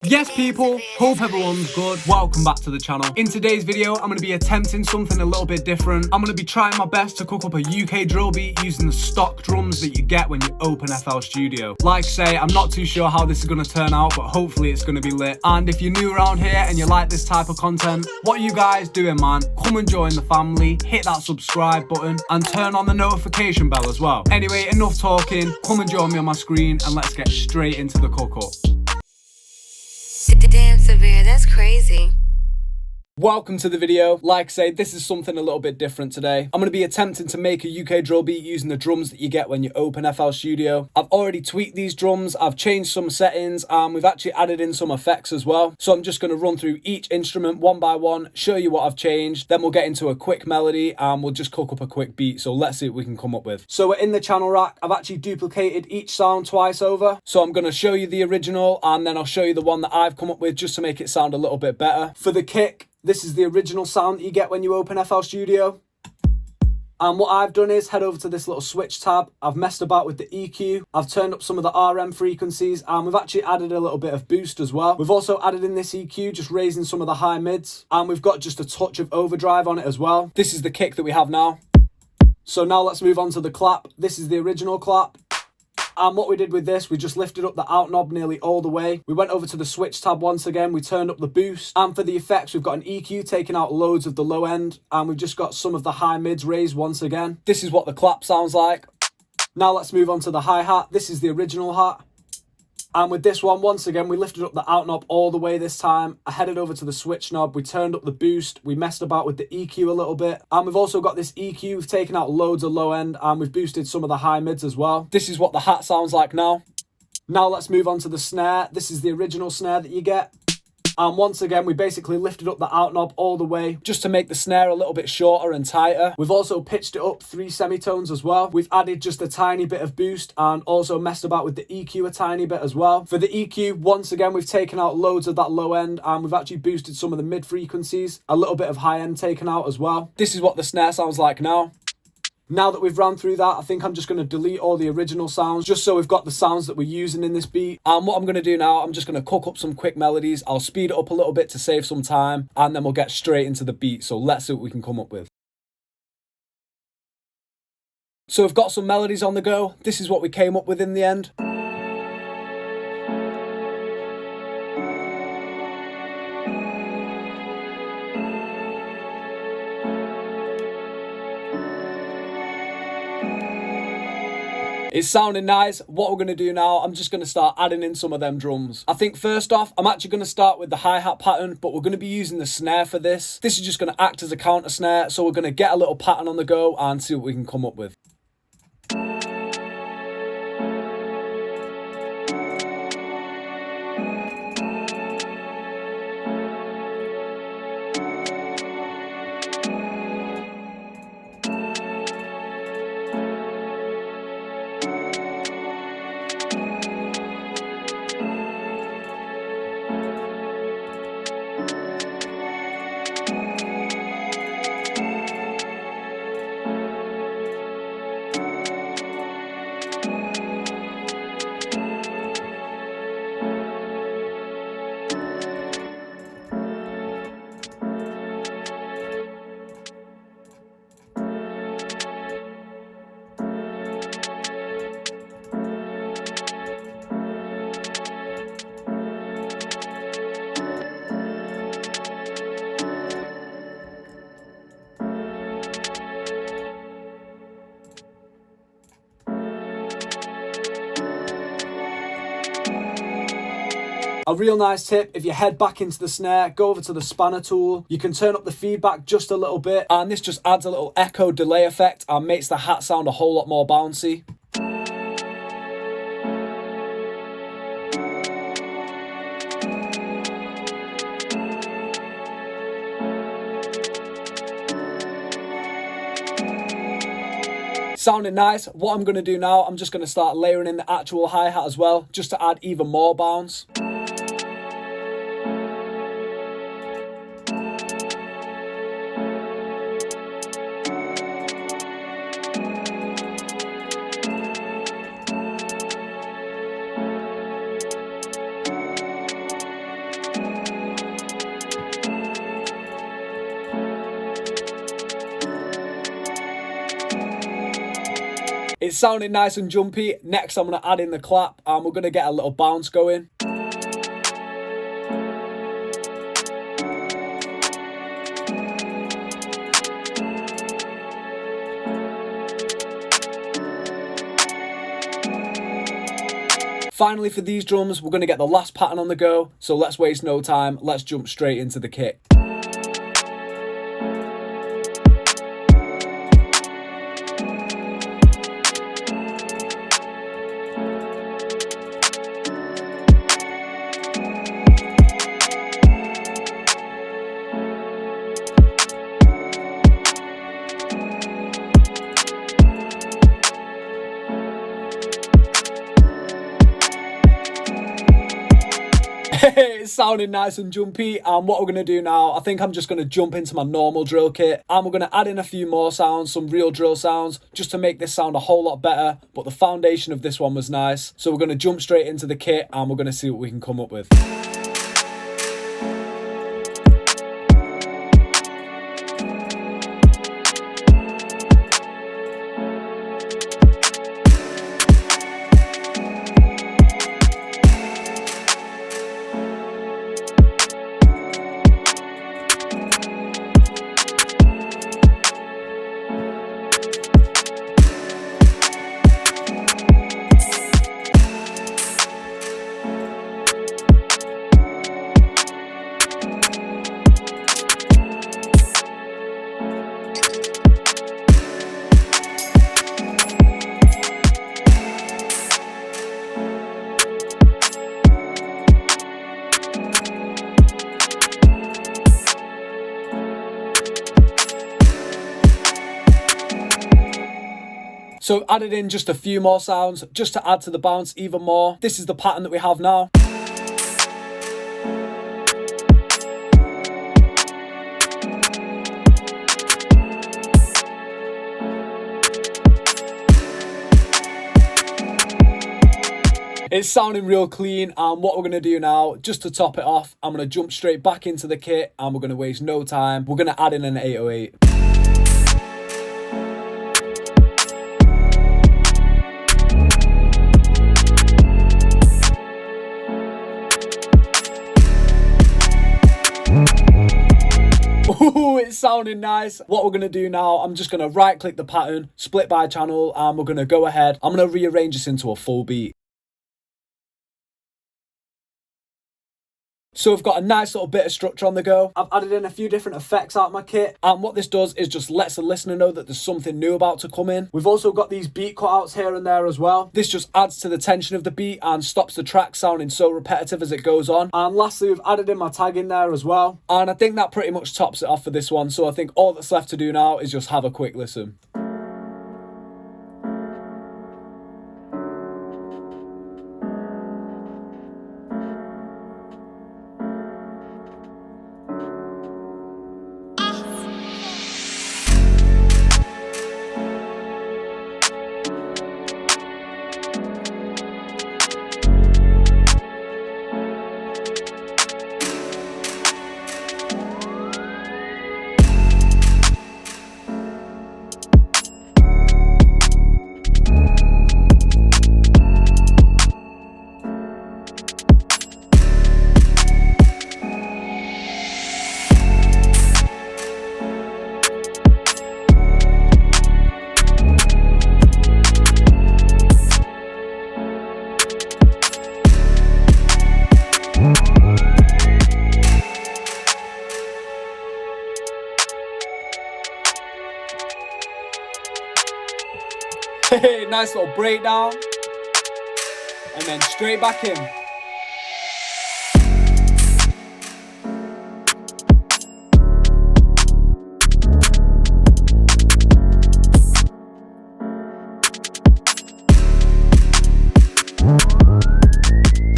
Yes people, hope everyone's good. Welcome back to the channel. In today's video, I'm going to be attempting something a little bit different. I'm going to be trying my best to cook up a UK drill beat using the stock drums that you get when you open FL Studio. Like I say, I'm not too sure how this is going to turn out, but hopefully it's going to be lit. And if you're new around here and you like this type of content, what are you guys doing, man? Come and join the family, hit that subscribe button and turn on the notification bell as well. Anyway, enough talking, come and join me on my screen and let's get straight into the cook up. Damn, Severe, that's crazy. Welcome to the video. Like I say, this is something a little bit different today. I'm going to be attempting to make a UK drill beat using the drums that you get when you open FL Studio. I've already tweaked these drums, I've changed some settings, and we've actually added in some effects as well. So I'm just going to run through each instrument one by one, show you what I've changed, then we'll get into a quick melody and we'll just cook up a quick beat. So let's see what we can come up with. So we're in the channel rack. I've actually duplicated each sound twice over. So I'm going to show you the original and then I'll show you the one that I've come up with just to make it sound a little bit better. For the kick, this is the original sound that you get when you open FL Studio. And what I've done is head over to this little switch tab. I've messed about with the EQ. I've turned up some of the RM frequencies and we've actually added a little bit of boost as well. We've also added in this EQ, just raising some of the high mids. And we've got just a touch of overdrive on it as well. This is the kick that we have now. So now let's move on to the clap. This is the original clap. And what we did with this, we just lifted up the out knob nearly all the way. We went over to the switch tab once again. We turned up the boost. And for the effects, we've got an EQ taking out loads of the low end. And we've just got some of the high mids raised once again. This is what the clap sounds like. Now let's move on to the hi-hat. This is the original hat. And with this one, once again, we lifted up the out knob all the way this time. I headed over to the switch knob. We turned up the boost. We messed about with the EQ a little bit. And we've also got this EQ. We've taken out loads of low end and we've boosted some of the high mids as well. This is what the hat sounds like now. Now let's move on to the snare. This is the original snare that you get. And once again, we basically lifted up the out knob all the way just to make the snare a little bit shorter and tighter. We've also pitched it up 3 semitones as well. We've added just a tiny bit of boost and also messed about with the EQ a tiny bit as well. For the EQ, once again, we've taken out loads of that low end and we've actually boosted some of the mid frequencies, a little bit of high end taken out as well. This is what the snare sounds like now. Now that we've run through that, I think I'm just going to delete all the original sounds just so we've got the sounds that we're using in this beat. And what I'm going to do now, I'm just going to cook up some quick melodies. I'll speed it up a little bit to save some time and then we'll get straight into the beat. So let's see what we can come up with. So we've got some melodies on the go. This is what we came up with in the end. It's sounding nice. What we're going to do now, I'm just going to start adding in some of them drums. I think first off, I'm actually going to start with the hi-hat pattern, but we're going to be using the snare for this. This is just going to act as a counter snare, so we're going to get a little pattern on the go and see what we can come up with. A real nice tip, if you head back into the snare, go over to the spanner tool. You can turn up the feedback just a little bit and this just adds a little echo delay effect and makes the hat sound a whole lot more bouncy. Sounding nice. What I'm going to do now, I'm just going to start layering in the actual hi-hat as well, just to add even more bounce. It's sounding nice and jumpy. Next, I'm going to add in the clap and we're going to get a little bounce going. Finally, for these drums, we're going to get the last pattern on the go. So let's waste no time. Let's jump straight into the kit. It's sounding nice and jumpy, and what we're going to do now, I think I'm just going to jump into my normal drill kit and we're going to add in a few more sounds, some real drill sounds, just to make this sound a whole lot better. But the foundation of this one was nice, so we're going to jump straight into the kit and we're going to see what we can come up with. So I've added in just a few more sounds just to add to the bounce even more. This is the pattern that we have now. It's sounding real clean, and what we're going to do now, just to top it off, I'm going to jump straight back into the kit and we're going to waste no time. We're going to add in an 808. Ooh, it's sounding nice. What we're going to do now, I'm just going to right click the pattern, split by channel, and we're going to go ahead. I'm going to rearrange this into a full beat. So we've got a nice little bit of structure on the go. I've added in a few different effects out of my kit, and what this does is just lets the listener know that there's something new about to come in. We've also got these beat cutouts here and there as well. This just adds to the tension of the beat and stops the track sounding so repetitive as it goes on. And lastly, we've added in my tag in there as well. And I think that pretty much tops it off for this one. So I think all that's left to do now is just have a quick listen. Hey, nice little breakdown. And then straight back in.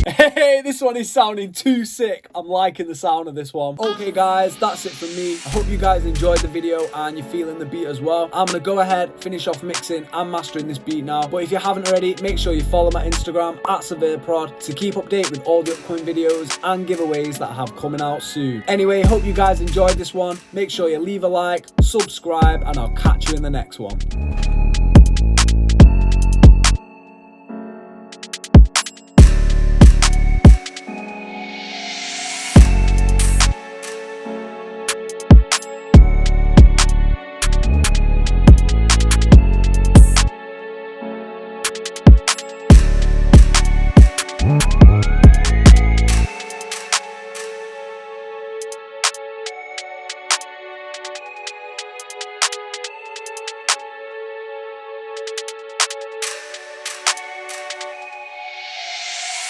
Hey, this one is sounding too sick. I'm liking the sound of this one. Okay guys, that's it from me. I hope you guys enjoyed the video and you're feeling the beat as well. I'm gonna go ahead, finish off mixing and mastering this beat now. But if you haven't already, make sure you follow my Instagram @SevereProd to keep updated with all the upcoming videos and giveaways that I have coming out soon. Anyway, hope you guys enjoyed this one. Make sure you leave a like, subscribe, and I'll catch you in the next one.